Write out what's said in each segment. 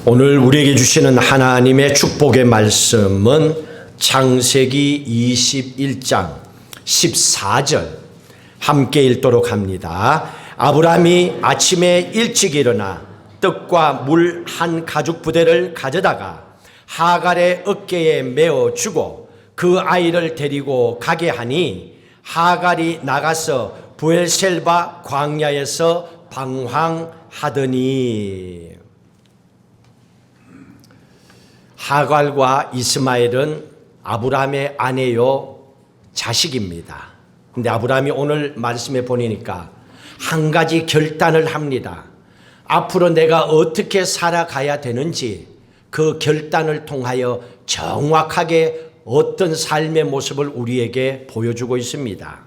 오늘 우리에게 주시는 하나님의 축복의 말씀은 창세기 21장 14절 함께 읽도록 합니다. 아브라함이 아침에 일찍 일어나 떡과 물 한 가죽 부대를 가져다가 하갈의 어깨에 메어 주고 그 아이를 데리고 가게 하니 하갈이 나가서 브엘셀바 광야에서 방황하더니. 하갈과 이스마엘은 아브라함의 아내요 자식입니다. 근데 아브라함이 오늘 말씀에 보니까 한 가지 결단을 합니다. 앞으로 내가 어떻게 살아가야 되는지 그 결단을 통하여 정확하게 어떤 삶의 모습을 우리에게 보여주고 있습니다.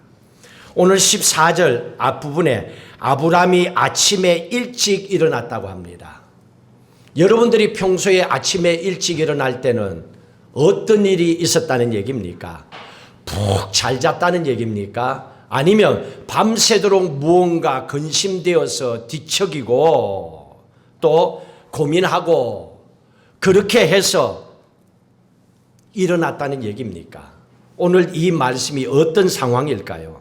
오늘 14절 앞부분에 아브라함이 아침에 일찍 일어났다고 합니다. 여러분들이 평소에 아침에 일찍 일어날 때는 어떤 일이 있었다는 얘기입니까? 푹 잘 잤다는 얘기입니까? 아니면 밤새도록 무언가 근심되어서 뒤척이고 또 고민하고 그렇게 해서 일어났다는 얘기입니까? 오늘 이 말씀이 어떤 상황일까요?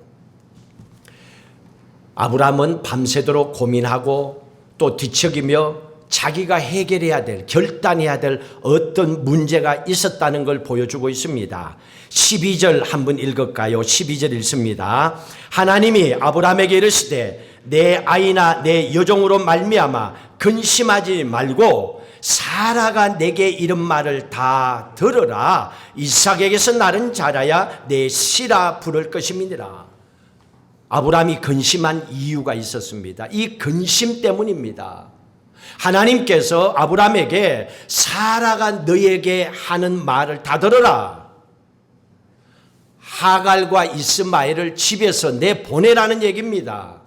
아브라함은 밤새도록 고민하고 또 뒤척이며 자기가 해결해야 될, 결단해야 될 어떤 문제가 있었다는 걸 보여주고 있습니다. 12절 한번 읽을까요? 12절 읽습니다. 하나님이 아브라함에게 이르시되 내 아이나 내 여종으로 말미암아 근심하지 말고 사라가 내게 이런 말을 다 들으라. 이삭에게서 나는 자라야 내 씨라 부를 것임이니라. 아브라함이 근심한 이유가 있었습니다. 이 근심 때문입니다. 하나님께서 아브라함에게 사라가 너에게 하는 말을 다 들어라. 하갈과 이스마엘을 집에서 내보내라는 얘기입니다.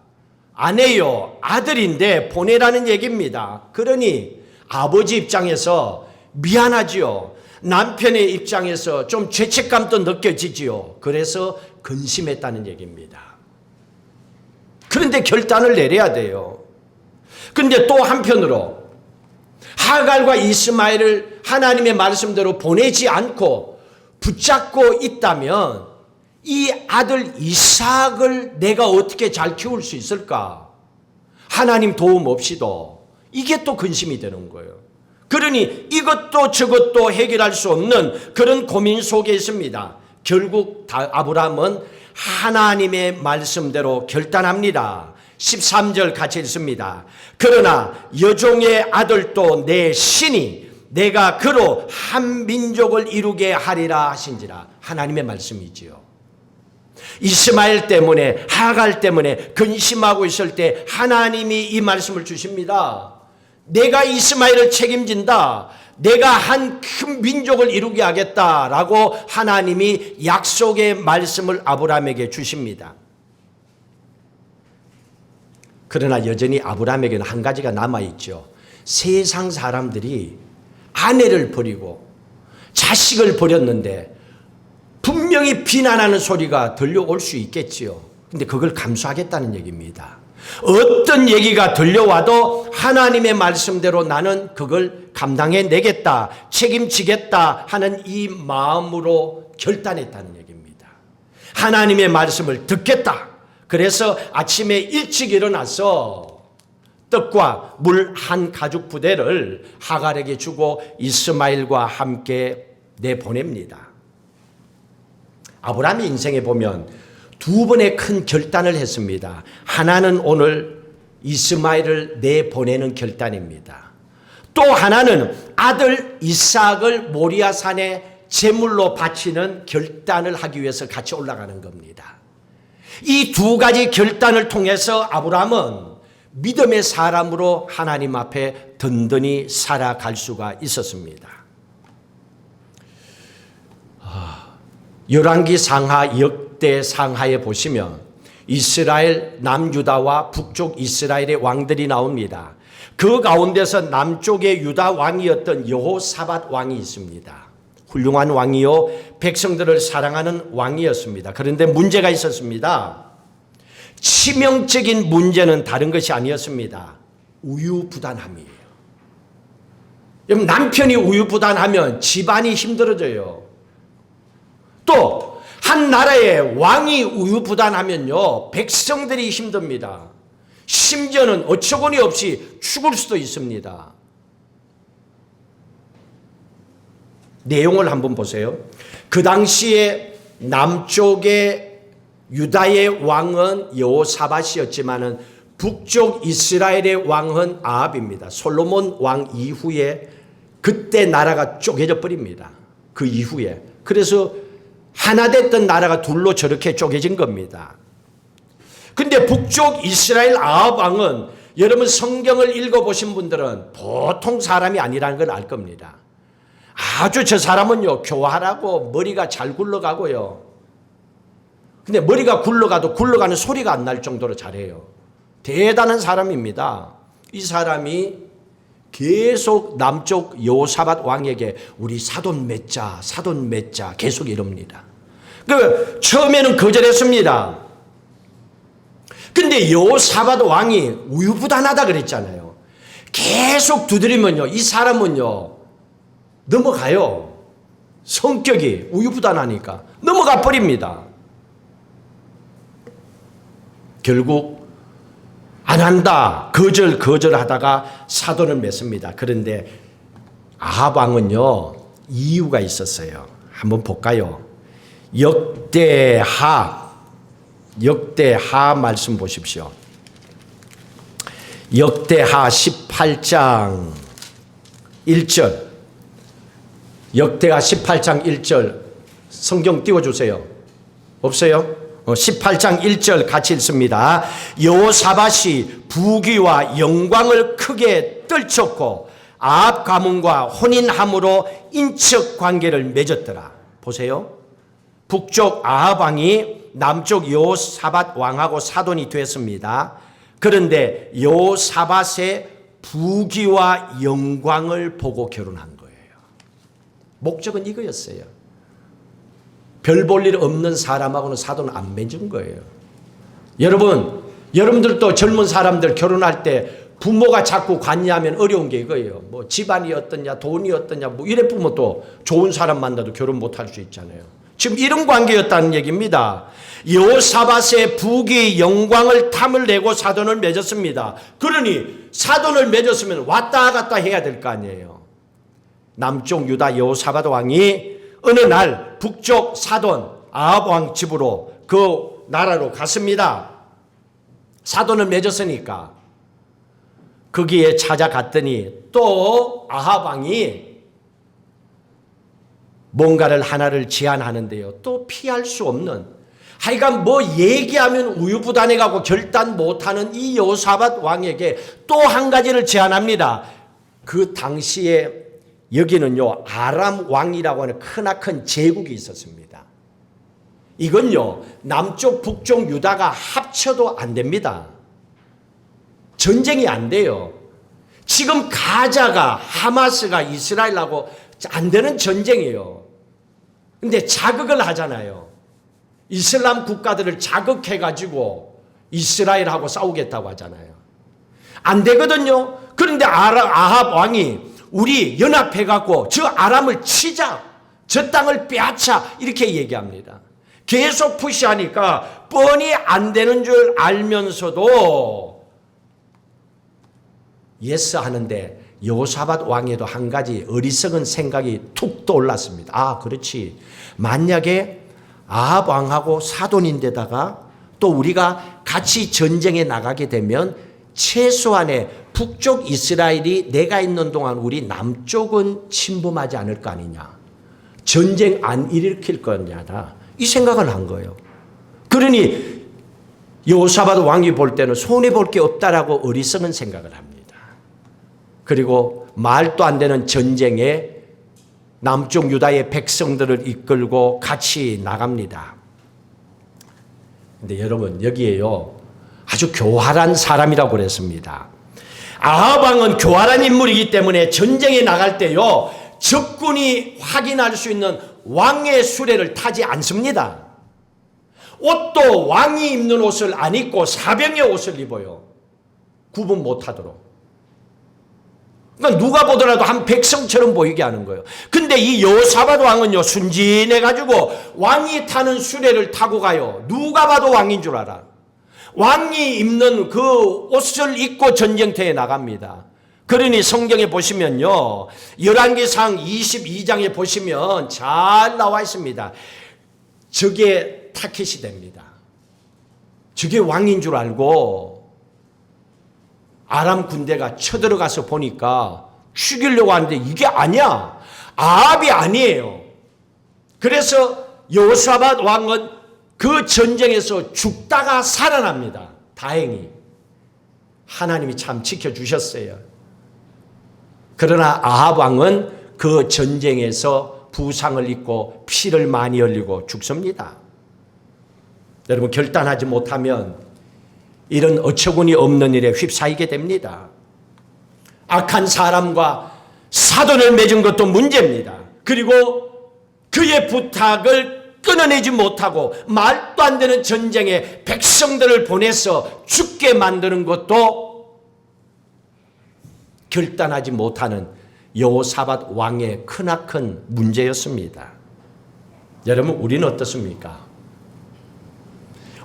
아내요 아들인데 보내라는 얘기입니다. 그러니 아버지 입장에서 미안하지요. 남편의 입장에서 좀 죄책감도 느껴지지요. 그래서 근심했다는 얘기입니다. 그런데 결단을 내려야 돼요. 그런데 또 한편으로 하갈과 이스마엘을 하나님의 말씀대로 보내지 않고 붙잡고 있다면 이 아들 이삭을 내가 어떻게 잘 키울 수 있을까? 하나님 도움 없이도 이게 또 근심이 되는 거예요. 그러니 이것도 저것도 해결할 수 없는 그런 고민 속에 있습니다. 결국 아브라함은 하나님의 말씀대로 결단합니다. 13절 같이 읽습니다. 그러나 여종의 아들도 내 신이 내가 그로 한 민족을 이루게 하리라 하신지라. 하나님의 말씀이지요. 이스마엘 때문에 하갈 때문에 근심하고 있을 때 하나님이 이 말씀을 주십니다. 내가 이스마엘을 책임진다. 내가 한 큰 민족을 이루게 하겠다라고 하나님이 약속의 말씀을 아브라함에게 주십니다. 그러나 여전히 아브라함에게는 한 가지가 남아있죠. 세상 사람들이 아내를 버리고 자식을 버렸는데 분명히 비난하는 소리가 들려올 수 있겠지요. 근데 그걸 감수하겠다는 얘기입니다. 어떤 얘기가 들려와도 하나님의 말씀대로 나는 그걸 감당해내겠다, 책임지겠다 하는 이 마음으로 결단했다는 얘기입니다. 하나님의 말씀을 듣겠다. 그래서 아침에 일찍 일어나서 떡과 물 한 가죽 부대를 하갈에게 주고 이스마엘과 함께 내보냅니다. 아브라함의 인생에 보면 두 번의 큰 결단을 했습니다. 하나는 오늘 이스마엘을 내보내는 결단입니다. 또 하나는 아들 이삭을 모리아산에 제물로 바치는 결단을 하기 위해서 같이 올라가는 겁니다. 이 두 가지 결단을 통해서 아브라함은 믿음의 사람으로 하나님 앞에 든든히 살아갈 수가 있었습니다. 열왕기 상하 역대 상하에 보시면 이스라엘 남유다와 북쪽 이스라엘의 왕들이 나옵니다. 그 가운데서 남쪽의 유다 왕이었던 여호사밧 왕이 있습니다. 훌륭한 왕이요 백성들을 사랑하는 왕이었습니다. 그런데 문제가 있었습니다. 치명적인 문제는 다른 것이 아니었습니다. 우유부단함이에요. 여러분, 남편이 우유부단하면 집안이 힘들어져요. 또 한 나라의 왕이 우유부단하면요, 백성들이 힘듭니다. 심지어는 어처구니 없이 죽을 수도 있습니다. 내용을 한번 보세요. 그 당시에 남쪽의 유다의 왕은 여호사밧이었지만은 북쪽 이스라엘의 왕은 아합입니다. 솔로몬 왕 이후에 그때 나라가 쪼개져 버립니다. 그 이후에. 그래서 하나 됐던 나라가 둘로 저렇게 쪼개진 겁니다. 근데 북쪽 이스라엘 아합 왕은 여러분 성경을 읽어보신 분들은 보통 사람이 아니라는 걸 알 겁니다. 아주 저 사람은요, 교활하고 머리가 잘 굴러가고요. 근데 머리가 굴러가도 굴러가는 소리가 안 날 정도로 잘해요. 대단한 사람입니다. 이 사람이 계속 남쪽 여호사밧 왕에게 우리 사돈 맺자, 사돈 맺자 계속 이럽니다. 그 처음에는 거절했습니다. 근데 여호사밧 왕이 우유부단하다 그랬잖아요. 계속 두드리면요, 이 사람은요 넘어가요. 성격이 우유부단하니까 넘어가 버립니다. 결국 안 한다, 거절하다가 사돈을 맺습니다. 그런데 아합 왕은요 이유가 있었어요. 한번 볼까요? 역대하 말씀 보십시오. 역대하 18장 1절. 역대하 18장 1절 성경 띄워주세요. 없어요? 18장 1절 같이 읽습니다. 여호사밧이 부귀와 영광을 크게 떨쳤고 아합 가문과 혼인함으로 인척 관계를 맺었더라. 보세요. 북쪽 아합 왕이 남쪽 여호사밧 왕하고 사돈이 됐습니다. 그런데 여호사밧의 부귀와 영광을 보고 결혼한 거예요. 목적은 이거였어요. 별 볼 일 없는 사람하고는 사돈 안 맺은 거예요. 여러분들도 젊은 사람들 결혼할 때 부모가 자꾸 관여하면 어려운 게 이거예요. 뭐 집안이 어떠냐, 돈이 어떠냐, 뭐 이래 보면 또 좋은 사람 만나도 결혼 못 할 수 있잖아요. 지금 이런 관계였다는 얘기입니다. 여호사밧의 부귀 영광을 탐을 내고 사돈을 맺었습니다. 그러니 사돈을 맺었으면 왔다 갔다 해야 될 거 아니에요. 남쪽 유다 여호사밧 왕이 어느 날 북쪽 사돈 아합 왕 집으로 그 나라로 갔습니다. 사돈을 맺었으니까 거기에 찾아갔더니 또 아합 왕이 뭔가를 하나를 제안하는데요. 또 피할 수 없는, 하여간 뭐 얘기하면 우유부단해가고 결단 못하는 이 여호사밧 왕에게 또 한 가지를 제안합니다. 그 당시에 여기는요 아람 왕이라고 하는 크나큰 제국이 있었습니다. 이건요 남쪽 북쪽 유다가 합쳐도 안 됩니다. 전쟁이 안 돼요. 지금 가자가 하마스가 이스라엘하고 안 되는 전쟁이에요. 근데 자극을 하잖아요. 이슬람 국가들을 자극해가지고 이스라엘하고 싸우겠다고 하잖아요. 안 되거든요. 그런데 아합 왕이 우리 연합해갖고 저 아람을 치자, 저 땅을 빼앗자 이렇게 얘기합니다. 계속 푸시하니까 뻔히 안 되는 줄 알면서도 예스 하는데 여호사밧 왕에도 한 가지 어리석은 생각이 툭 떠올랐습니다. 아, 그렇지. 만약에 아합 왕하고 사돈인데다가 또 우리가 같이 전쟁에 나가게 되면 최소한의 북쪽 이스라엘이 내가 있는 동안 우리 남쪽은 침범하지 않을 거 아니냐. 전쟁 안 일으킬 거냐다. 이 생각을 한 거예요. 그러니 여호사밧 왕이 볼 때는 손해볼 게 없다라고 어리석은 생각을 합니다. 그리고 말도 안 되는 전쟁에 남쪽 유다의 백성들을 이끌고 같이 나갑니다. 근데 여러분 여기에요 아주 교활한 사람이라고 그랬습니다. 아합 왕은 교활한 인물이기 때문에 전쟁에 나갈 때요 적군이 확인할 수 있는 왕의 수레를 타지 않습니다. 옷도 왕이 입는 옷을 안 입고 사병의 옷을 입어요. 구분 못하도록. 그러니까 누가 보더라도 한 백성처럼 보이게 하는 거예요. 근데 이 여호사밧 왕은요, 순진해가지고 왕이 타는 수레를 타고 가요. 누가 봐도 왕인 줄 알아. 왕이 입는 그 옷을 입고 전쟁터에 나갑니다. 그러니 성경에 보시면요, 열왕기상 22장에 보시면 잘 나와 있습니다. 저게 타켓이 됩니다. 저게 왕인 줄 알고 아람 군대가 쳐들어가서 보니까 죽이려고 하는데 이게 아니야. 아합이 아니에요. 그래서 여호사밧 왕은 그 전쟁에서 죽다가 살아납니다. 다행히. 하나님이 참 지켜주셨어요. 그러나 아합 왕은 그 전쟁에서 부상을 입고 피를 많이 흘리고 죽습니다. 여러분, 결단하지 못하면 이런 어처구니 없는 일에 휩싸이게 됩니다. 악한 사람과 사돈을 맺은 것도 문제입니다. 그리고 그의 부탁을 끊어내지 못하고 말도 안 되는 전쟁에 백성들을 보내서 죽게 만드는 것도 결단하지 못하는 여호사밧 왕의 크나큰 문제였습니다. 여러분, 우리는 어떻습니까?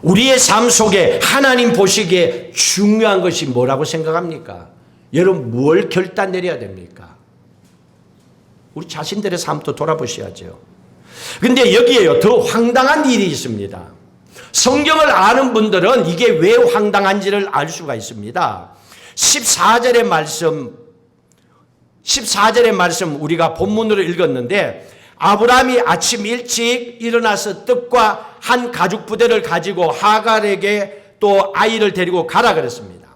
우리의 삶 속에 하나님 보시기에 중요한 것이 뭐라고 생각합니까? 여러분, 뭘 결단 내려야 됩니까? 우리 자신들의 삶도 돌아보셔야죠. 근데 여기에요, 더 황당한 일이 있습니다. 성경을 아는 분들은 이게 왜 황당한지를 알 수가 있습니다. 14절의 말씀 우리가 본문으로 읽었는데, 아브라함이 아침 일찍 일어나서 떡과 한 가죽 부대를 가지고 하갈에게 또 아이를 데리고 가라 그랬습니다.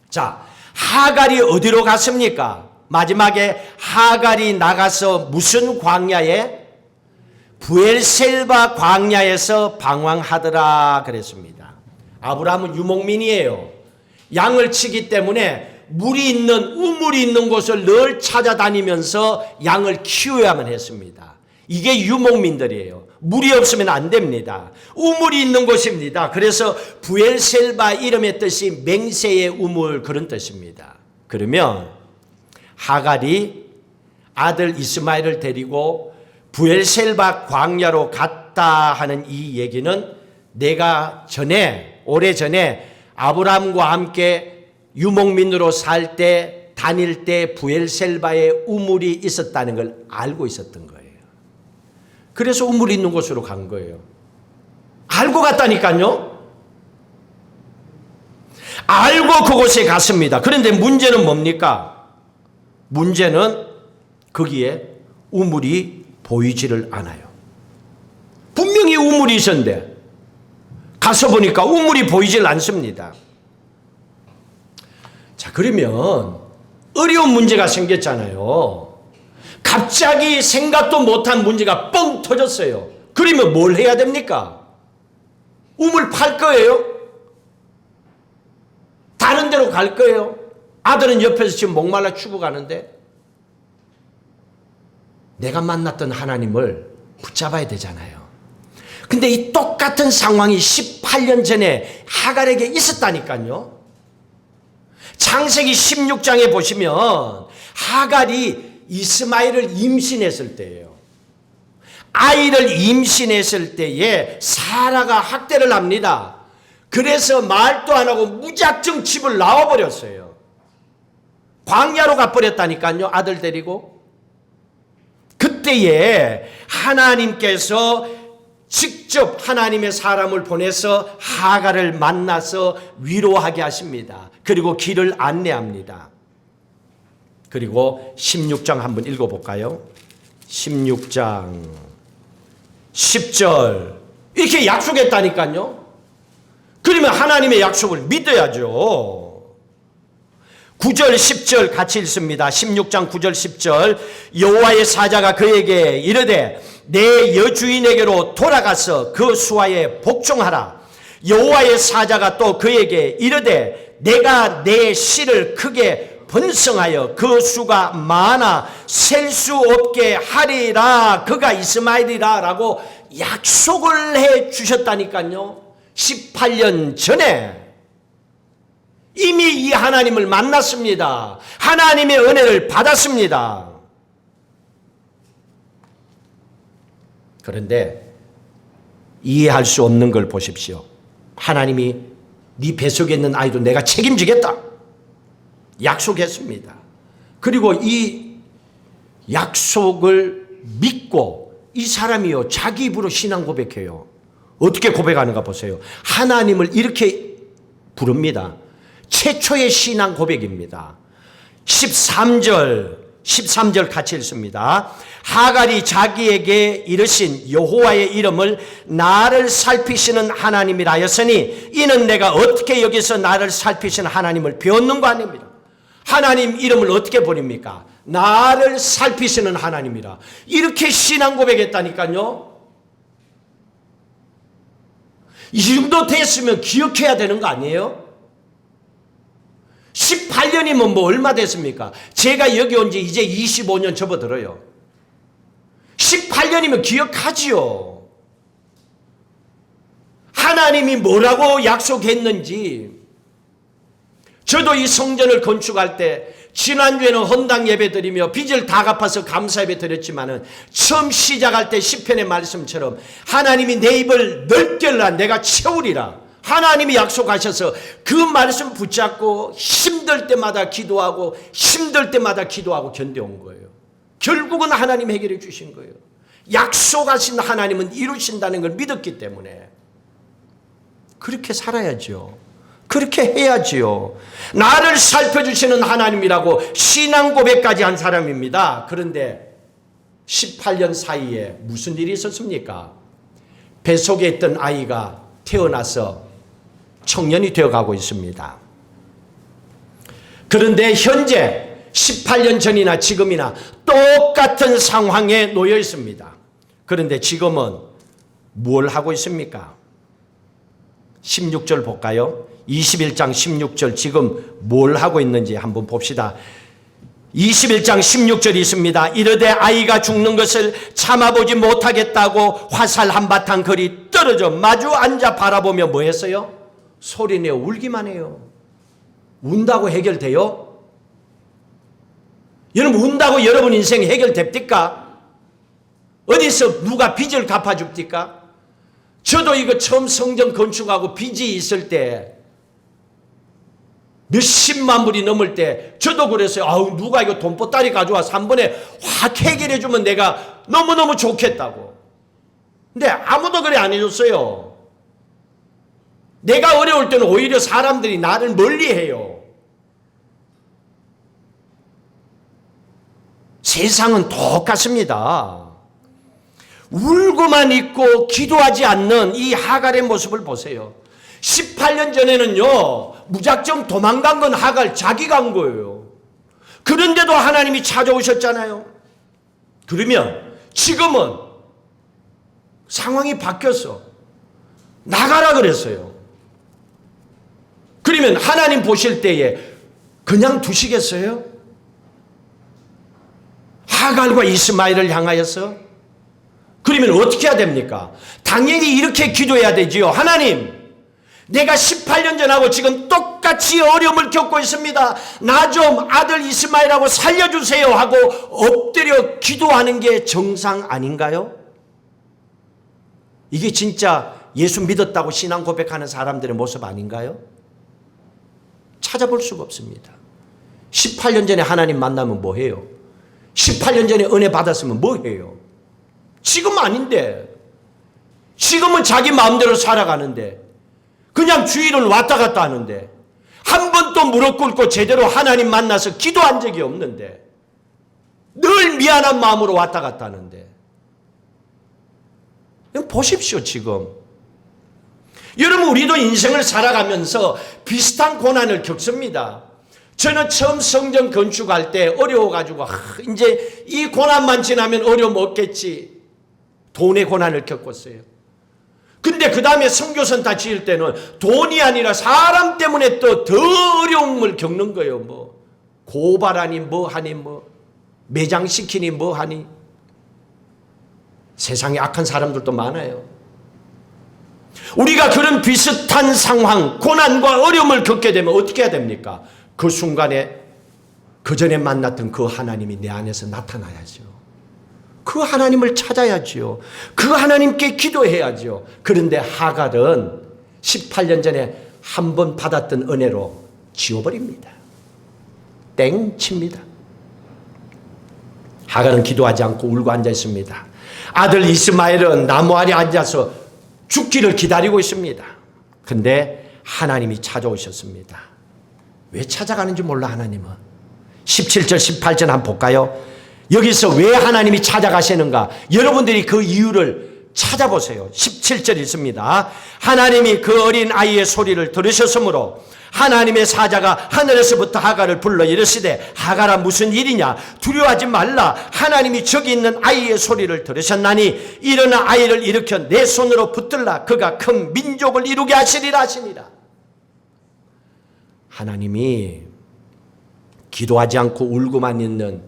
자, 하갈이 어디로 갔습니까? 마지막에 하갈이 나가서 무슨 광야에? 부엘셀바 광야에서 방황하더라 그랬습니다. 아브라함은 유목민이에요. 양을 치기 때문에 우물이 있는 곳을 늘 찾아다니면서 양을 키워야만 했습니다. 이게 유목민들이에요. 물이 없으면 안 됩니다. 우물이 있는 곳입니다. 그래서 부엘셀바 이름의 뜻이 맹세의 우물, 그런 뜻입니다. 그러면 하갈이 아들 이스마엘을 데리고 부엘셀바 광야로 갔다 하는 이 얘기는 내가 오래전에 아브라함과 함께 유목민으로 살 때, 다닐 때 부엘셀바에 우물이 있었다는 걸 알고 있었던 거예요. 그래서 우물이 있는 곳으로 간 거예요. 알고 갔다니까요. 알고 그곳에 갔습니다. 그런데 문제는 뭡니까? 문제는 거기에 우물이 보이지를 않아요. 분명히 우물이 있었는데 가서 보니까 우물이 보이질 않습니다. 자, 그러면 어려운 문제가 생겼잖아요. 갑자기 생각도 못한 문제가 뻥 터졌어요. 그러면 뭘 해야 됩니까? 우물 팔 거예요? 다른 데로 갈 거예요? 아들은 옆에서 지금 목말라 죽어가는데 내가 만났던 하나님을 붙잡아야 되잖아요. 근데 이 똑같은 상황이 18년 전에 하갈에게 있었다니까요. 창세기 16장에 보시면 하갈이 이스마엘을 임신했을 때예요. 아이를 임신했을 때에 사라가 학대를 합니다. 그래서 말도 안 하고 무작정 집을 나와버렸어요. 광야로 가버렸다니까요, 아들 데리고. 그때에 하나님께서 직접 하나님의 사람을 보내서 하갈을 만나서 위로하게 하십니다. 그리고 길을 안내합니다. 그리고 16장 한번 읽어볼까요? 16장 10절 이렇게 약속했다니까요. 그러면 하나님의 약속을 믿어야죠. 9절 10절 같이 읽습니다. 16장 9절 10절 여호와의 사자가 그에게 이르되 내 여주인에게로 돌아가서 그 수하에 복종하라. 여호와의 사자가 또 그에게 이르되 내가 내 씨를 크게 번성하여 그 수가 많아 셀 수 없게 하리라. 그가 이스마엘이라 라고 약속을 해 주셨다니까요. 18년 전에 이미 이 하나님을 만났습니다. 하나님의 은혜를 받았습니다. 그런데 이해할 수 없는 걸 보십시오. 하나님이 네 뱃속에 있는 아이도 내가 책임지겠다 약속했습니다. 그리고 이 약속을 믿고 이 사람이요 자기 입으로 신앙 고백해요. 어떻게 고백하는가 보세요. 하나님을 이렇게 부릅니다. 최초의 신앙 고백입니다. 13절 같이 읽습니다. 하갈이 자기에게 이르신 여호와의 이름을 나를 살피시는 하나님이라 하였으니 이는 내가 어떻게 여기서 나를 살피시는 하나님을 배웠는가 아닙니다. 하나님 이름을 어떻게 부릅니까? 나를 살피시는 하나님이라. 이렇게 신앙 고백했다니까요. 이 정도 됐으면 기억해야 되는 거 아니에요? 18년이면 뭐 얼마 됐습니까? 제가 여기 온 지 이제 25년 접어들어요. 18년이면 기억하지요. 하나님이 뭐라고 약속했는지. 저도 이 성전을 건축할 때 지난주에는 헌당 예배 드리며 빚을 다 갚아서 감사 예배 드렸지만은 처음 시작할 때 시편의 말씀처럼 하나님이 내 입을 넓게 열라 내가 채우리라. 하나님이 약속하셔서 그 말씀 붙잡고 힘들 때마다 기도하고 견뎌온 거예요. 결국은 하나님 해결해 주신 거예요. 약속하신 하나님은 이루신다는 걸 믿었기 때문에 그렇게 살아야죠. 그렇게 해야지요. 나를 살펴주시는 하나님이라고 신앙 고백까지 한 사람입니다. 그런데 18년 사이에 무슨 일이 있었습니까? 뱃속에 있던 아이가 태어나서 청년이 되어가고 있습니다. 그런데 현재 18년 전이나 지금이나 똑같은 상황에 놓여 있습니다. 그런데 지금은 뭘 하고 있습니까? 16절 볼까요? 21장 16절 지금 뭘 하고 있는지 한번 봅시다. 21장 16절이 있습니다. 이르되 아이가 죽는 것을 참아보지 못하겠다고 화살 한바탕 거리 떨어져 마주 앉아 바라보며 뭐 했어요? 소리내어 울기만 해요. 운다고 해결돼요? 여러분 운다고 여러분 인생 해결됩니까? 어디서 누가 빚을 갚아줍니까? 저도 이거 처음 성전 건축하고 빚이 있을 때 몇십만 불이 넘을 때 저도 그랬어요. 아우 누가 이거 돈보따리 가져와서 한 번에 확 해결해 주면 내가 너무너무 좋겠다고. 근데 아무도 그래 안 해줬어요. 내가 어려울 때는 오히려 사람들이 나를 멀리해요. 세상은 똑같습니다. 울고만 있고 기도하지 않는 이 하갈의 모습을 보세요. 18년 전에는요 무작정 도망간 건 하갈 자기가 한 거예요. 그런데도 하나님이 찾아오셨잖아요. 그러면 지금은 상황이 바뀌었어. 나가라 그랬어요. 그러면 하나님 보실 때에 그냥 두시겠어요? 하갈과 이스마엘을 향하여서? 그러면 어떻게 해야 됩니까? 당연히 이렇게 기도해야 되지요. 하나님, 내가 18년 전하고 지금 똑같이 어려움을 겪고 있습니다. 나 좀 아들 이스마엘하고 살려주세요 하고 엎드려 기도하는 게 정상 아닌가요? 이게 진짜 예수 믿었다고 신앙 고백하는 사람들의 모습 아닌가요? 찾아볼 수가 없습니다. 18년 전에 하나님 만나면 뭐 해요? 18년 전에 은혜 받았으면 뭐 해요? 지금 아닌데. 지금은 자기 마음대로 살아가는데. 그냥 주일을 왔다 갔다 하는데. 한 번도 무릎 꿇고 제대로 하나님 만나서 기도한 적이 없는데. 늘 미안한 마음으로 왔다 갔다 하는데. 보십시오 지금. 여러분 우리도 인생을 살아가면서 비슷한 고난을 겪습니다. 저는 처음 성전 건축할 때 어려워가지고 이제 이 고난만 지나면 어려움 없겠지. 돈의 고난을 겪었어요. 근데 그 다음에 선교센터 지을 때는 돈이 아니라 사람 때문에 또 더 어려움을 겪는 거예요. 뭐 고발하니 뭐하니 뭐 매장시키니 뭐하니. 세상에 악한 사람들도 많아요. 우리가 그런 비슷한 상황, 고난과 어려움을 겪게 되면 어떻게 해야 됩니까? 그 순간에 그 전에 만났던 그 하나님이 내 안에서 나타나야죠. 그 하나님을 찾아야죠. 그 하나님께 기도해야죠. 그런데 하갈은 18년 전에 한 번 받았던 은혜로 지워버립니다. 땡 칩니다. 하갈은 기도하지 않고 울고 앉아 있습니다. 아들 이스마엘은 나무 아래 앉아서 죽기를 기다리고 있습니다. 근데 하나님이 찾아오셨습니다. 왜 찾아가는지 몰라 하나님은. 17절 18절 한번 볼까요? 여기서 왜 하나님이 찾아가시는가? 여러분들이 그 이유를 찾아보세요. 17절 있습니다. 하나님이 그 어린 아이의 소리를 들으셨으므로 하나님의 사자가 하늘에서부터 하갈을 불러 이르시되 하갈아 무슨 일이냐 두려워하지 말라 하나님이 저기 있는 아이의 소리를 들으셨나니 일어나 아이를 일으켜 내 손으로 붙들라 그가 큰 민족을 이루게 하시리라 하시니라. 하나님이 기도하지 않고 울고만 있는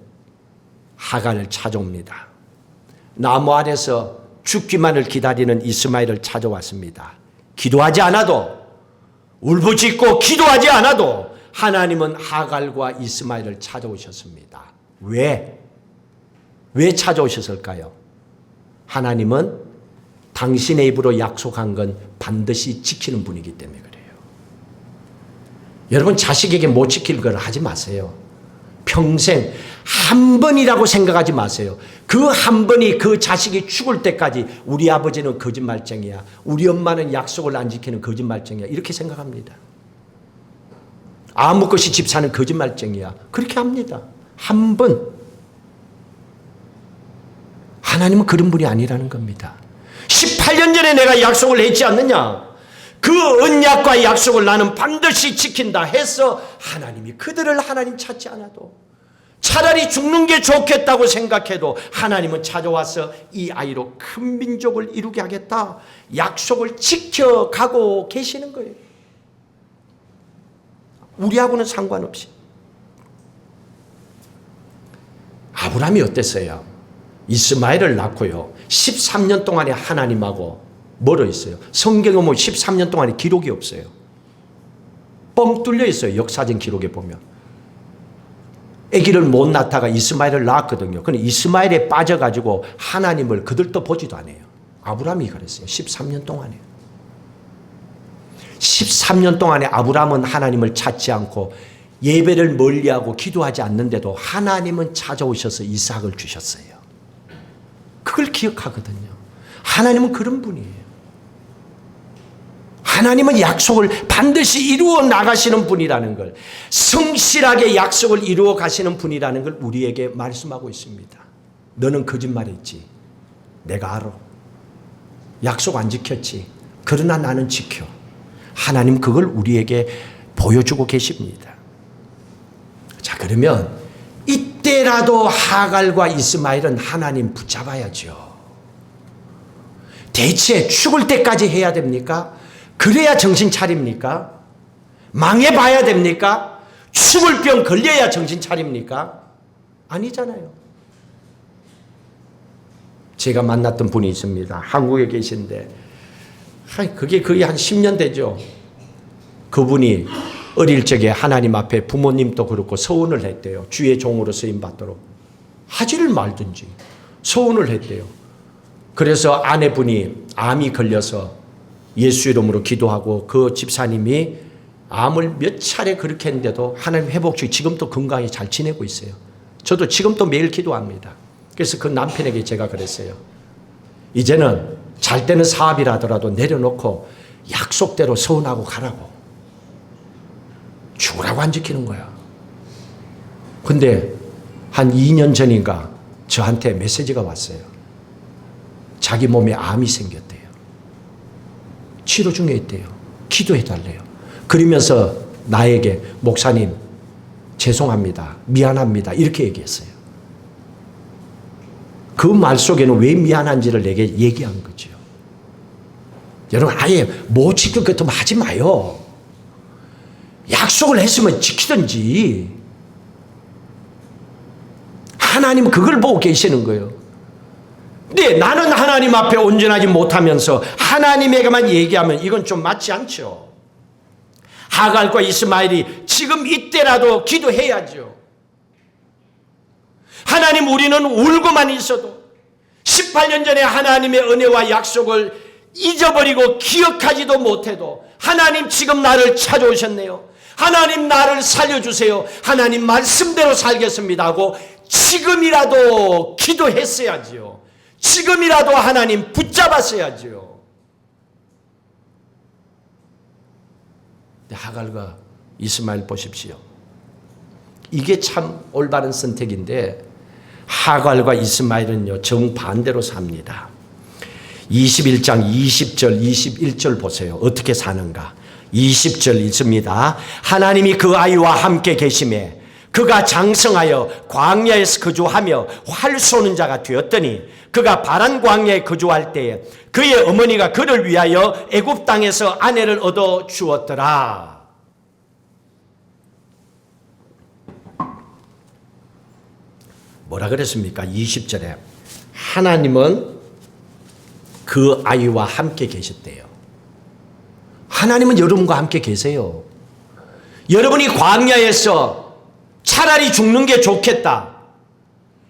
하갈을 찾아옵니다. 나무 아래서 죽기만을 기다리는 이스마엘을 찾아왔습니다. 기도하지 않아도 울부짖고 기도하지 않아도 하나님은 하갈과 이스마엘을 찾아오셨습니다. 왜? 왜 찾아오셨을까요? 하나님은 당신의 입으로 약속한 건 반드시 지키는 분이기 때문에 그래요. 여러분 자식에게 못 지킬 걸 하지 마세요. 평생 한 번이라고 생각하지 마세요. 그 한 번이 그 자식이 죽을 때까지 우리 아버지는 거짓말쟁이야. 우리 엄마는 약속을 안 지키는 거짓말쟁이야. 이렇게 생각합니다. 아무 것이 집사는 거짓말쟁이야. 그렇게 합니다. 한 번. 하나님은 그런 분이 아니라는 겁니다. 18년 전에 내가 약속을 했지 않느냐. 그 언약과 약속을 나는 반드시 지킨다 해서 하나님이 그들을 하나님 찾지 않아도 차라리 죽는 게 좋겠다고 생각해도 하나님은 찾아와서 이 아이로 큰 민족을 이루게 하겠다. 약속을 지켜가고 계시는 거예요. 우리하고는 상관없이. 아브라함이 어땠어요? 이스마엘을 낳고요. 13년 동안에 하나님하고 멀어 있어요. 성경에 보면 13년 동안에 기록이 없어요. 뻥 뚫려 있어요. 역사적 기록에 보면. 아기를 못 낳다가 이스마엘을 낳았거든요. 근데 이스마엘에 빠져가지고 하나님을 그들도 보지도 않아요. 아브라함이 그랬어요. 13년 동안에. 13년 동안에 아브라함은 하나님을 찾지 않고 예배를 멀리하고 기도하지 않는데도 하나님은 찾아오셔서 이삭을 주셨어요. 그걸 기억하거든요. 하나님은 그런 분이에요. 하나님은 약속을 반드시 이루어 나가시는 분이라는 걸, 성실하게 약속을 이루어 가시는 분이라는 걸 우리에게 말씀하고 있습니다. 너는 거짓말했지. 내가 알아. 약속 안 지켰지. 그러나 나는 지켜. 하나님 그걸 우리에게 보여주고 계십니다. 자, 그러면 이때라도 하갈과 이스마엘은 하나님 붙잡아야죠. 대체 죽을 때까지 해야 됩니까? 그래야 정신 차립니까? 망해봐야 됩니까? 죽을 병 걸려야 정신 차립니까? 아니잖아요. 제가 만났던 분이 있습니다. 한국에 계신데 그게 거의 한 10년 되죠. 그분이 어릴 적에 하나님 앞에 부모님도 그렇고 서원을 했대요. 주의 종으로 쓰임받도록. 하지를 말든지 서원을 했대요. 그래서 아내분이 암이 걸려서 예수 이름으로 기도하고 그 집사님이 암을 몇 차례 그렇게 했는데도 하나님 회복주의 지금도 건강히 잘 지내고 있어요. 저도 지금도 매일 기도합니다. 그래서 그 남편에게 제가 그랬어요. 이제는 잘 때는 사업이라 하더라도 내려놓고 약속대로 서운하고 가라고. 죽으라고 안 지키는 거야. 근데 한 2년 전인가 저한테 메시지가 왔어요. 자기 몸에 암이 생겼대요. 치료 중에 있대요. 기도해달래요. 그러면서 나에게 목사님 죄송합니다. 미안합니다. 이렇게 얘기했어요. 그 말 속에는 왜 미안한지를 내게 얘기한 거죠. 여러분 아예 못 지킬 것도 하지 마요. 약속을 했으면 지키든지. 하나님은 그걸 보고 계시는 거예요. 네, 나는 하나님 앞에 온전하지 못하면서 하나님에게만 얘기하면 이건 좀 맞지 않죠. 하갈과 이스마엘이 지금 이때라도 기도해야죠. 하나님, 우리는 울고만 있어도 18년 전에 하나님의 은혜와 약속을 잊어버리고 기억하지도 못해도 하나님, 지금 나를 찾아오셨네요. 하나님, 나를 살려주세요. 하나님 말씀대로 살겠습니다 하고 지금이라도 기도했어야지요. 지금이라도 하나님 붙잡았어야지요. 하갈과 이스마엘 보십시오. 이게 참 올바른 선택인데 하갈과 이스마엘은요, 정반대로 삽니다. 21장 20절 21절 보세요. 어떻게 사는가. 20절 있습니다. 하나님이 그 아이와 함께 계심에 그가 장성하여 광야에서 거주하며 활 쏘는 자가 되었더니 그가 바란 광야에 거주할 때에 그의 어머니가 그를 위하여 애굽 땅에서 아내를 얻어 주었더라. 뭐라 그랬습니까? 20절에 하나님은 그 아이와 함께 계셨대요. 하나님은 여러분과 함께 계세요. 여러분이 광야에서 차라리 죽는 게 좋겠다,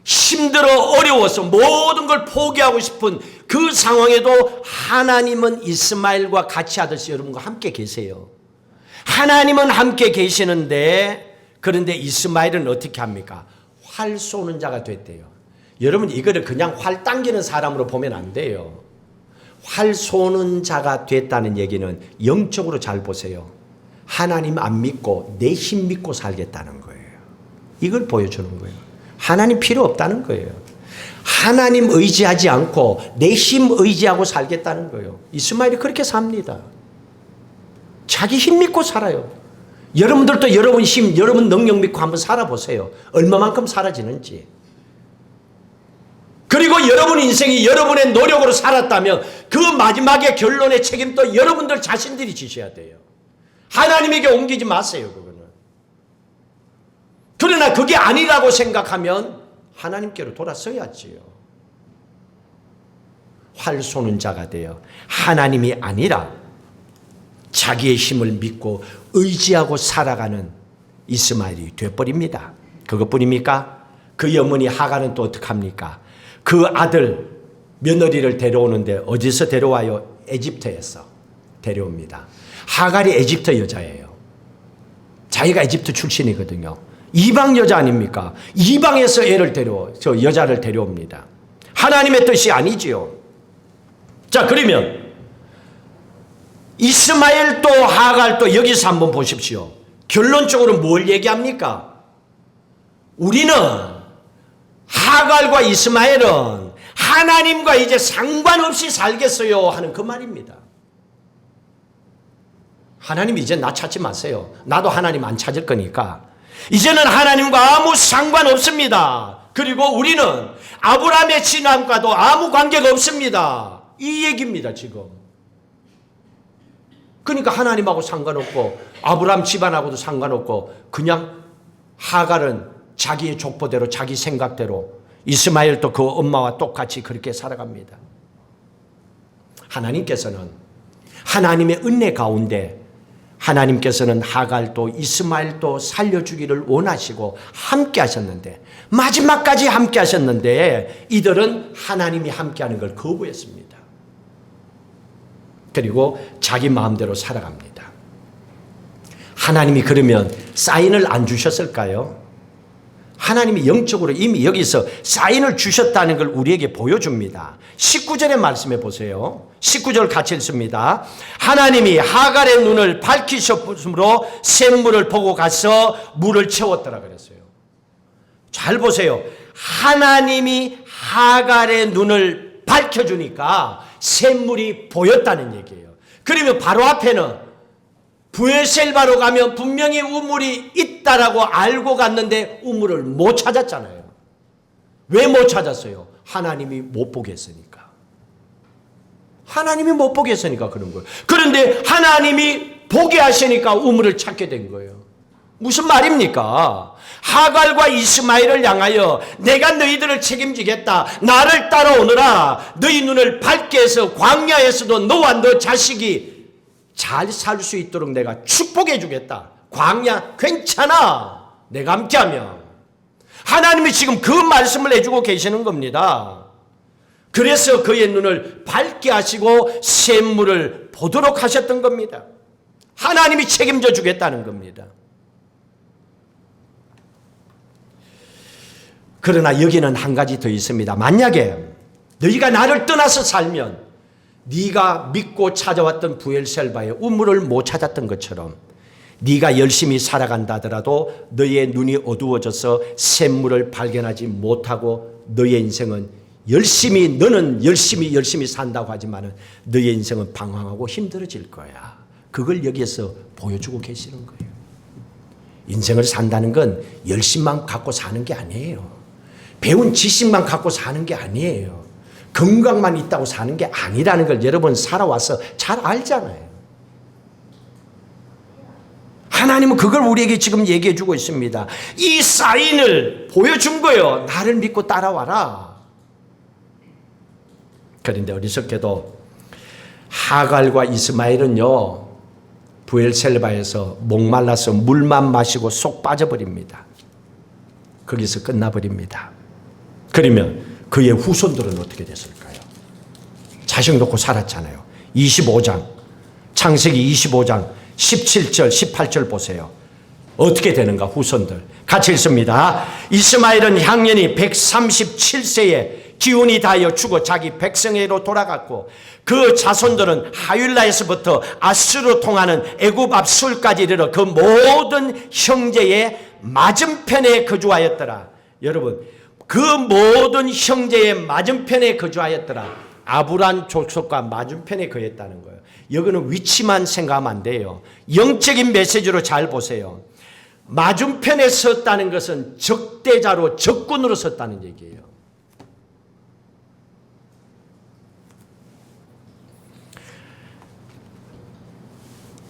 힘들어 어려워서 모든 걸 포기하고 싶은 그 상황에도 하나님은 이스마엘과 같이 하듯이 여러분과 함께 계세요. 하나님은 함께 계시는데, 그런데 이스마엘은 어떻게 합니까? 활 쏘는 자가 됐대요. 여러분, 이거를 그냥 활 당기는 사람으로 보면 안 돼요. 활 쏘는 자가 됐다는 얘기는 영적으로 잘 보세요. 하나님 안 믿고 내 힘 믿고 살겠다는 거예요. 이걸 보여주는 거예요. 하나님 필요 없다는 거예요. 하나님 의지하지 않고 내 힘 의지하고 살겠다는 거예요. 이스마엘이 그렇게 삽니다. 자기 힘 믿고 살아요. 여러분들도 여러분 힘, 여러분 능력 믿고 한번 살아보세요. 얼마만큼 사라지는지. 그리고 여러분 인생이 여러분의 노력으로 살았다면 그 마지막의 결론의 책임도 여러분들 자신들이 지셔야 돼요. 하나님에게 옮기지 마세요, 그거는. 그러나 그게 아니라고 생각하면 하나님께로 돌아서야지요. 활 쏘는 자가 되어 하나님이 아니라 자기의 힘을 믿고 의지하고 살아가는 이스마엘이 되어버립니다. 그것뿐입니까? 그 어머니 하갈은 또 어떡합니까? 그 아들 며느리를 데려오는데 어디서 데려와요? 에집트에서 데려옵니다. 하갈이 에집트 여자예요. 자기가 에집트 출신이거든요. 이방 여자 아닙니까? 이방에서 저 여자를 데려옵니다. 하나님의 뜻이 아니지요. 자, 그러면 이스마엘도 하갈도 여기서 한번 보십시오. 결론적으로 뭘 얘기합니까? 우리는, 하갈과 이스마엘은 하나님과 이제 상관없이 살겠어요 하는 그 말입니다. 하나님 이제 나 찾지 마세요. 나도 하나님 안 찾을 거니까 이제는 하나님과 아무 상관없습니다. 그리고 우리는 아브라함의 신앙과도 아무 관계가 없습니다. 이 얘기입니다, 지금. 그러니까 하나님하고 상관없고 아브라함 집안하고도 상관없고 그냥 하갈은 자기의 족보대로 자기 생각대로, 이스마엘도 그 엄마와 똑같이 그렇게 살아갑니다. 하나님께서는 하나님의 은혜 가운데 하나님께서는 하갈도 이스마엘도 살려주기를 원하시고 함께 하셨는데, 마지막까지 함께 하셨는데 이들은 하나님이 함께하는 걸 거부했습니다. 그리고 자기 마음대로 살아갑니다. 하나님이 그러면 사인을 안 주셨을까요? 하나님이 영적으로 이미 여기서 사인을 주셨다는 걸 우리에게 보여줍니다. 19절의 말씀해 보세요. 19절 같이 읽습니다. 하나님이 하갈의 눈을 밝히셨으므로 샘물을 보고 가서 물을 채웠더라 그랬어요. 잘 보세요. 하나님이 하갈의 눈을 밝혀주니까 샘물이 보였다는 얘기예요. 그러면 바로 앞에는 브에셀바로 가면 분명히 우물이 있다라고 알고 갔는데 우물을 못 찾았잖아요. 왜 못 찾았어요? 하나님이 못 보게 했으니까. 하나님이 못 보게 했으니까 그런 거예요. 그런데 하나님이 보게 하시니까 우물을 찾게 된 거예요. 무슨 말입니까? 하갈과 이스마엘을 향하여 내가 너희들을 책임지겠다. 나를 따라오너라. 너희 눈을 밝게 해서 광야에서도 너와 너 자식이 잘 살 수 있도록 내가 축복해 주겠다. 광야 괜찮아. 내가 함께하면. 하나님이 지금 그 말씀을 해주고 계시는 겁니다. 그래서 그의 눈을 밝게 하시고 샘물을 보도록 하셨던 겁니다. 하나님이 책임져 주겠다는 겁니다. 그러나 여기는 한 가지 더 있습니다. 만약에 너희가 나를 떠나서 살면 네가 믿고 찾아왔던 부엘셀바의 우물을 못 찾았던 것처럼 네가 열심히 살아간다 하더라도 너희의 눈이 어두워져서 샘물을 발견하지 못하고 너희의 인생은 너는 열심히 산다고 하지만 너희의 인생은 방황하고 힘들어질 거야. 그걸 여기에서 보여주고 계시는 거예요. 인생을 산다는 건 열심만 갖고 사는 게 아니에요. 배운 지식만 갖고 사는 게 아니에요. 건강만 있다고 사는 게 아니라는 걸 여러분 살아와서 잘 알잖아요. 하나님은 그걸 우리에게 지금 얘기해 주고 있습니다. 이 사인을 보여준 거예요. 나를 믿고 따라와라. 그런데 어리석게도 하갈과 이스마엘은요, 부엘셀바에서 목말라서 물만 마시고 쏙 빠져버립니다. 거기서 끝나버립니다. 그러면 그의 후손들은 어떻게 됐을까요? 자식 놓고 살았잖아요. 25장, 창세기 25장 17절, 18절 보세요. 어떻게 되는가 후손들. 같이 읽습니다. 이스마엘은 향년이 137세에 기운이 다하여 죽어 자기 백성에게로 돌아갔고 그 자손들은 하윌라에서부터 아스로 통하는 애굽 앞 술까지 이르러 그 모든 형제의 맞은편에 거주하였더라. 여러분, 그 모든 형제의 맞은편에 거주하였더라. 아브람 족속과 맞은편에 거했다는 거예요. 여기는 위치만 생각하면 안 돼요. 영적인 메시지로 잘 보세요. 맞은편에 섰다는 것은 적대자로 적군으로 섰다는 얘기예요.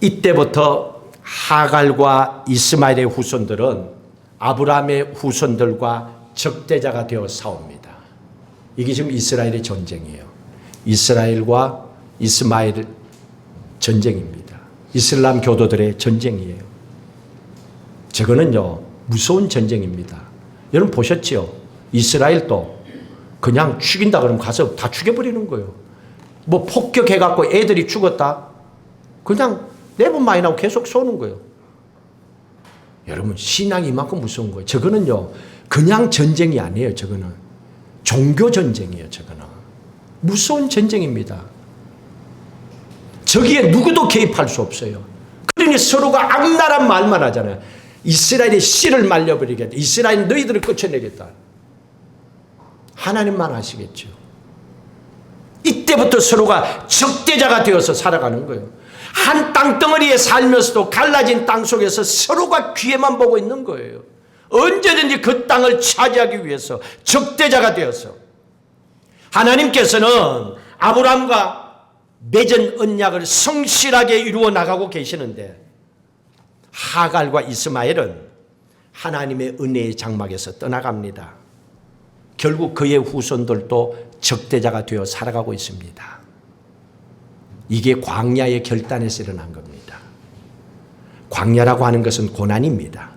이때부터 하갈과 이스마엘의 후손들은 아브라함의 후손들과 적대자가 되어 싸웁니다. 이게 지금 이스라엘의 전쟁이에요. 이스라엘과 이스마엘 전쟁입니다. 이슬람 교도들의 전쟁이에요. 저거는요, 무서운 전쟁입니다. 여러분 보셨지요? 이스라엘도 그냥 죽인다 그러면 가서 다 죽여버리는 거예요. 뭐 폭격해갖고 애들이 죽었다? 그냥 내분 많이 나고 계속 쏘는 거예요. 여러분, 신앙이 이만큼 무서운 거예요. 저거는요, 그냥 전쟁이 아니에요. 저거는 종교 전쟁이에요. 저거는 무서운 전쟁입니다. 저기에 누구도 개입할 수 없어요. 그러니 서로가 악랄한 말만 하잖아요. 이스라엘의 씨를 말려버리겠다. 이스라엘 너희들을 끝쳐내겠다. 하나님만 하시겠죠. 이때부터 서로가 적대자가 되어서 살아가는 거예요. 한 땅덩어리에 살면서도 갈라진 땅 속에서 서로가 귀에만 보고 있는 거예요. 언제든지 그 땅을 차지하기 위해서 적대자가 되어서 하나님께서는 아브라함과 맺은 언약을 성실하게 이루어 나가고 계시는데 하갈과 이스마엘은 하나님의 은혜의 장막에서 떠나갑니다. 결국 그의 후손들도 적대자가 되어 살아가고 있습니다. 이게 광야의 결단에서 일어난 겁니다. 광야라고 하는 것은 고난입니다.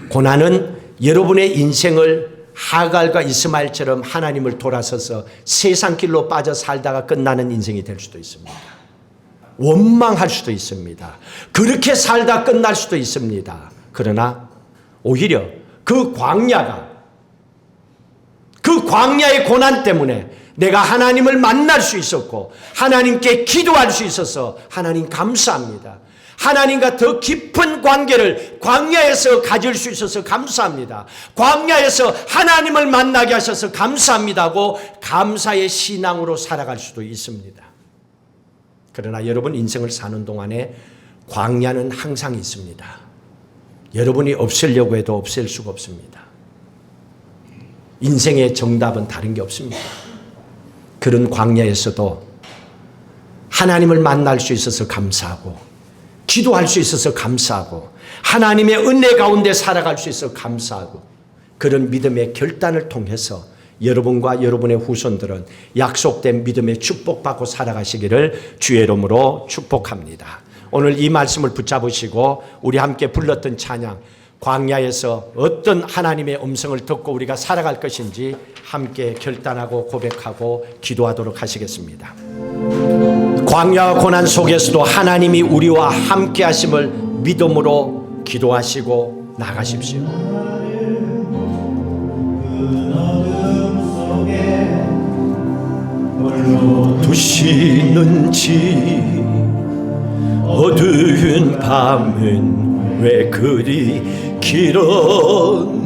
고난은 여러분의 인생을 하갈과 이스마엘처럼 하나님을 돌아서서 세상 길로 빠져 살다가 끝나는 인생이 될 수도 있습니다. 원망할 수도 있습니다. 그렇게 살다 끝날 수도 있습니다. 그러나 오히려 그 광야의 고난 때문에 내가 하나님을 만날 수 있었고 하나님께 기도할 수 있어서 하나님 감사합니다. 하나님과 더 깊은 관계를 광야에서 가질 수 있어서 감사합니다. 광야에서 하나님을 만나게 하셔서 감사합니다고 감사의 신앙으로 살아갈 수도 있습니다. 그러나 여러분 인생을 사는 동안에 광야는 항상 있습니다. 여러분이 없애려고 해도 없앨 수가 없습니다. 인생의 정답은 다른 게 없습니다. 그런 광야에서도 하나님을 만날 수 있어서 감사하고 기도할 수 있어서 감사하고 하나님의 은혜 가운데 살아갈 수 있어서 감사하고 그런 믿음의 결단을 통해서 여러분과 여러분의 후손들은 약속된 믿음의 축복받고 살아가시기를 주의 이름으로 축복합니다. 오늘 이 말씀을 붙잡으시고 우리 함께 불렀던 찬양 광야에서 어떤 하나님의 음성을 듣고 우리가 살아갈 것인지 함께 결단하고 고백하고 기도하도록 하시겠습니다. 광야와 고난 속에서도 하나님이 우리와 함께 하심을 믿음으로 기도하시고 나가십시오. 두시는지 어두운 밤은 왜 그리 길었는지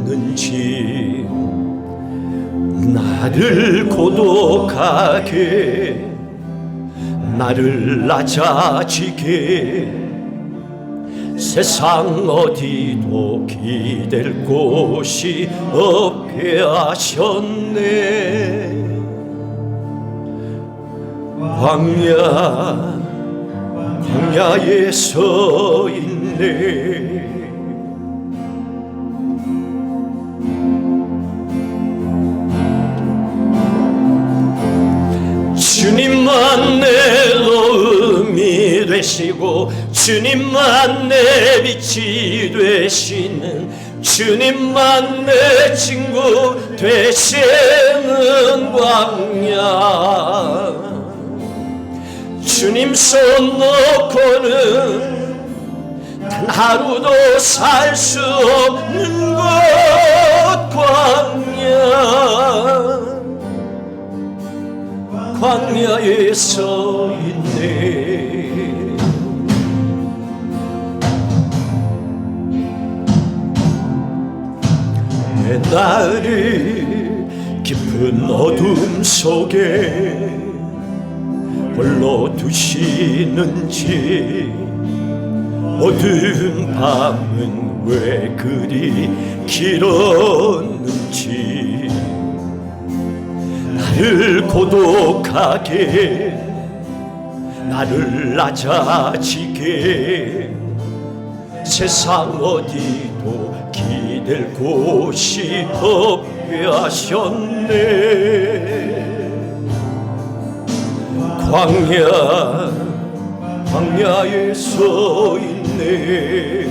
나를 고독하게 나를 낮아지게 세상 어디도 기댈 곳이 없게 하셨네. 광야에 서 있네. 주님만 내 도움이 되시고 주님만 내 빛이 되시는 주님만 내 친구 되시는 광야 주님 손 놓고는 단 하루도 살 수 없는 곳 광야에 서 있네. 내 나를 깊은 어둠 속에 홀로 두시는지 어두운 밤은 왜 그리 길었는지 나를 고독하게 나를 낮아지게 세상 어디도 기댈 곳이 없게 하셨네. 광야에 서 있네.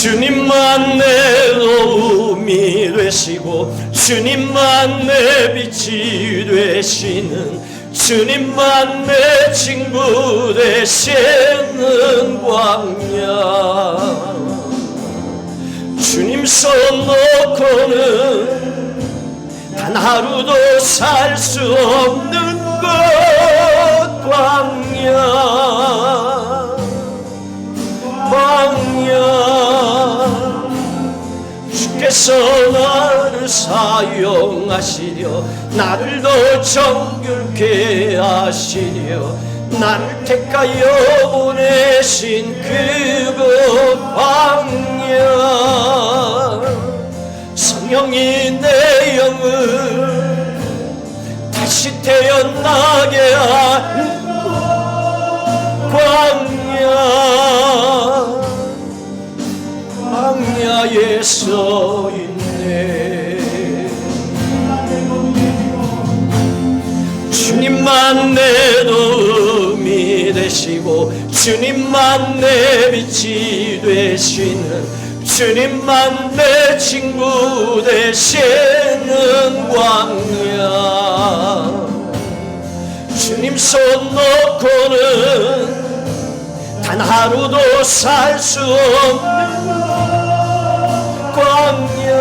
주님만 내 도움이 되시고 주님만 내 빛이 되시는 주님만 내 친구 되시는 광야 주님 손 놓고는 단 하루도 살 수 없는 곳 광야 주께서 나를 사용하시려 나를 더 정결케 하시려 나를 택하여 보내신 그곳 광야 성령이 내 영을 다시 태어나게 하는 광야에 서 있네. 주님만 내 도움이 되시고 주님만 내 빛이 되시는 주님만 내 친구 되시는 광야 주님 손 놓고는 단 하루도 살 수 없는 광야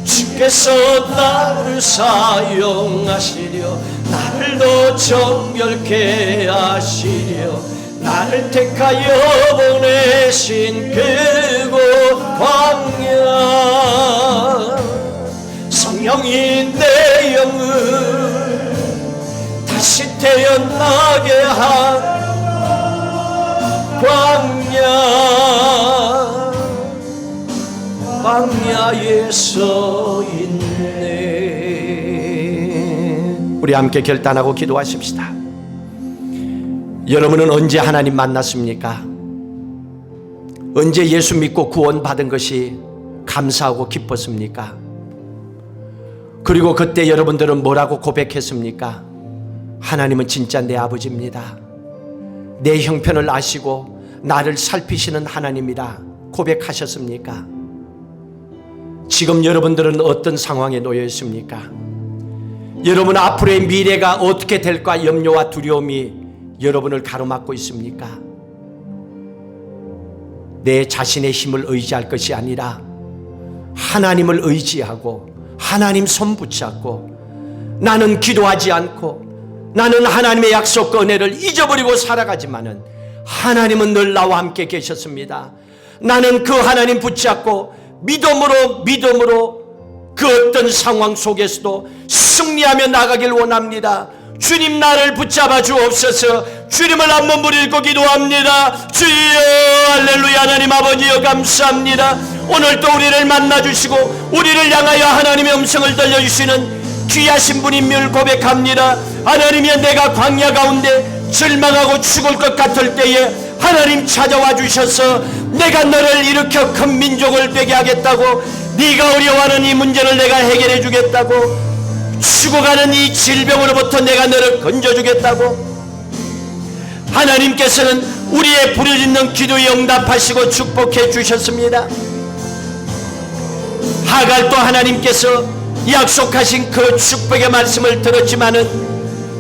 주께서 나를 사용하시려 나를 더 정결케 하시려 나를 택하여 보내신 그곳 광야 성령이 내 영을 다시 태어나게 한 광야 광야에 서 있네. 우리 함께 결단하고 기도하십시다. 여러분은 언제 하나님 만났습니까? 언제 예수 믿고 구원받은 것이 감사하고 기뻤습니까? 그리고 그때 여러분들은 뭐라고 고백했습니까? 하나님은 진짜 내 아버지입니다. 내 형편을 아시고 나를 살피시는 하나님이라 고백하셨습니까? 지금 여러분들은 어떤 상황에 놓여 있습니까? 여러분 앞으로의 미래가 어떻게 될까 염려와 두려움이 여러분을 가로막고 있습니까? 내 자신의 힘을 의지할 것이 아니라 하나님을 의지하고 하나님 손 붙잡고 나는 기도하지 않고 나는 하나님의 약속과 은혜를 잊어버리고 살아가지만은 하나님은 늘 나와 함께 계셨습니다. 나는 그 하나님 붙잡고 믿음으로 그 어떤 상황 속에서도 승리하며 나가길 원합니다. 주님 나를 붙잡아 주옵소서. 주님을 한번 부르고 기도합니다. 주여 할렐루야. 하나님 아버지여 감사합니다. 오늘 또 우리를 만나주시고 우리를 향하여 하나님의 음성을 들려주시는 귀하신 분임을 고백합니다. 하나님이여 내가 광야 가운데 절망하고 죽을 것 같을 때에 하나님 찾아와 주셔서 내가 너를 일으켜 큰 민족을 되게 하겠다고, 네가 어려워하는 이 문제를 내가 해결해 주겠다고, 죽어가는 이 질병으로부터 내가 너를 건져주겠다고, 하나님께서는 우리의 부르짖는 기도에 응답하시고 축복해 주셨습니다. 하갈도 하나님께서 약속하신 그 축복의 말씀을 들었지만은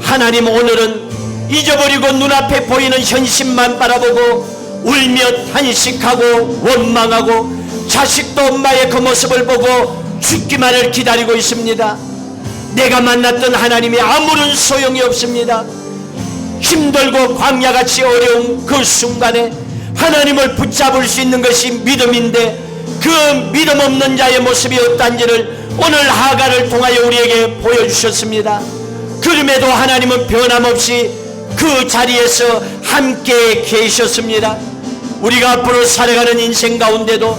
하나님 오늘은 잊어버리고 눈앞에 보이는 현실만 바라보고 울며 탄식하고 원망하고 자식도 엄마의 그 모습을 보고 죽기만을 기다리고 있습니다. 내가 만났던 하나님이 아무런 소용이 없습니다. 힘들고 광야같이 어려운 그 순간에 하나님을 붙잡을 수 있는 것이 믿음인데 그 믿음 없는 자의 모습이 어떤지를 오늘 하갈을 통하여 우리에게 보여주셨습니다. 그럼에도 하나님은 변함없이 그 자리에서 함께 계셨습니다. 우리가 앞으로 살아가는 인생 가운데도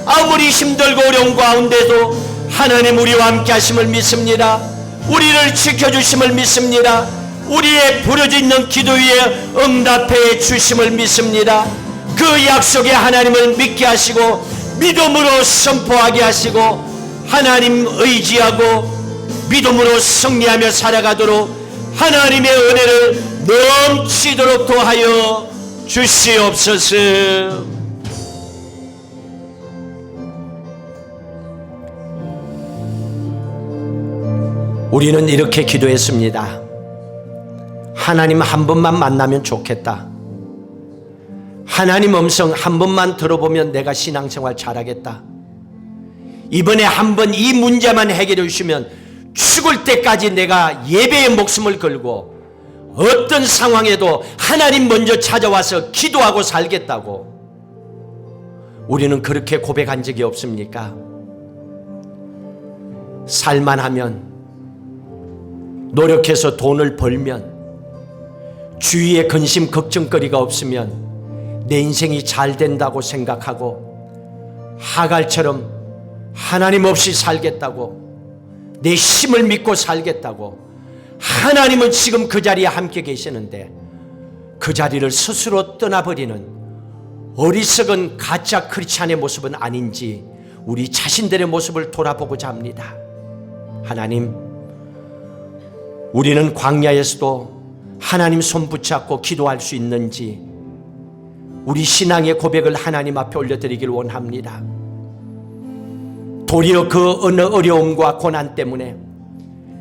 아무리 힘들고 어려운 가운데도 하나님 우리와 함께 하심을 믿습니다. 우리를 지켜주심을 믿습니다. 우리의 부르짖는 기도 위에 응답해 주심을 믿습니다. 그 약속에 하나님을 믿게 하시고 믿음으로 선포하게 하시고 하나님 의지하고 믿음으로 승리하며 살아가도록 하나님의 은혜를 넘치도록 도하여 주시옵소서. 우리는 이렇게 기도했습니다. 하나님 한 번만 만나면 좋겠다. 하나님 음성 한 번만 들어보면 내가 신앙생활 잘하겠다. 이번에 한 번 이 문제만 해결해 주시면 죽을 때까지 내가 예배의 목숨을 걸고 어떤 상황에도 하나님 먼저 찾아와서 기도하고 살겠다고. 우리는 그렇게 고백한 적이 없습니까? 살만하면, 노력해서 돈을 벌면, 주위에 근심 걱정거리가 없으면 내 인생이 잘 된다고 생각하고 하갈처럼 하나님 없이 살겠다고, 내 힘을 믿고 살겠다고. 하나님은 지금 그 자리에 함께 계시는데 그 자리를 스스로 떠나버리는 어리석은 가짜 크리스찬의 모습은 아닌지 우리 자신들의 모습을 돌아보고자 합니다. 하나님, 우리는 광야에서도 하나님 손 붙잡고 기도할 수 있는지 우리 신앙의 고백을 하나님 앞에 올려드리길 원합니다. 도리어 그 어느 어려움과 고난 때문에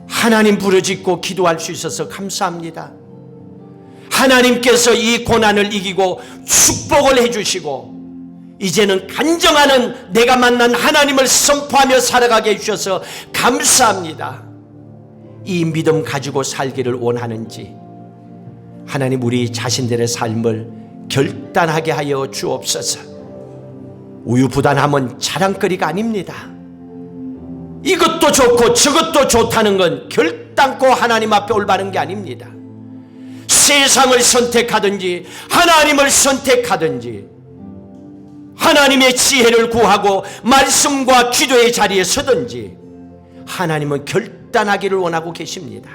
하나님 부르짖고 기도할 수 있어서 감사합니다. 하나님께서 이 고난을 이기고 축복을 해주시고 이제는 간정하는 내가 만난 하나님을 선포하며 살아가게 해주셔서 감사합니다. 이 믿음 가지고 살기를 원하는지 하나님 우리 자신들의 삶을 결단하게 하여 주옵소서. 우유부단함은 자랑거리가 아닙니다. 이것도 좋고 저것도 좋다는 건 결단코 하나님 앞에 올바른 게 아닙니다. 세상을 선택하든지 하나님을 선택하든지 하나님의 지혜를 구하고 말씀과 기도의 자리에 서든지 하나님은 결단하기를 원하고 계십니다.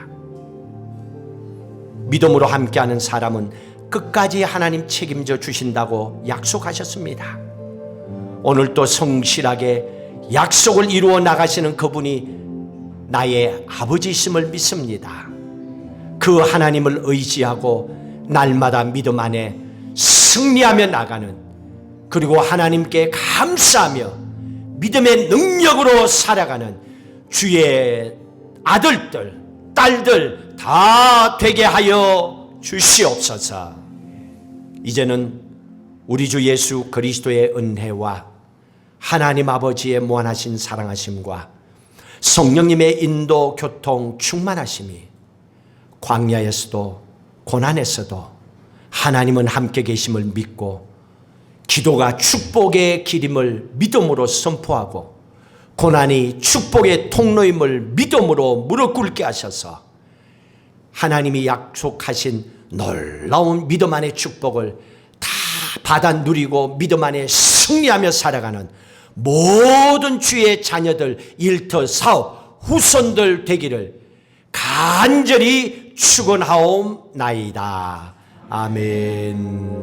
믿음으로 함께하는 사람은 끝까지 하나님 책임져 주신다고 약속하셨습니다. 오늘도 성실하게 약속을 이루어 나가시는 그분이 나의 아버지이심을 믿습니다. 그 하나님을 의지하고 날마다 믿음 안에 승리하며 나가는, 그리고 하나님께 감사하며 믿음의 능력으로 살아가는 주의 아들들, 딸들 다 되게 하여 주시옵소서. 이제는 우리 주 예수 그리스도의 은혜와 하나님 아버지의 무한하신 사랑하심과 성령님의 인도, 교통, 충만하심이 광야에서도 고난에서도 하나님은 함께 계심을 믿고 기도가 축복의 길임을 믿음으로 선포하고 고난이 축복의 통로임을 믿음으로 무릎 꿇게 하셔서 하나님이 약속하신 놀라운 믿음 안의 축복을 다 받아 누리고 믿음 안에 승리하며 살아가는 모든 주의 자녀들, 일터, 사업, 후손들 되기를 간절히 축원하옵나이다. 아멘.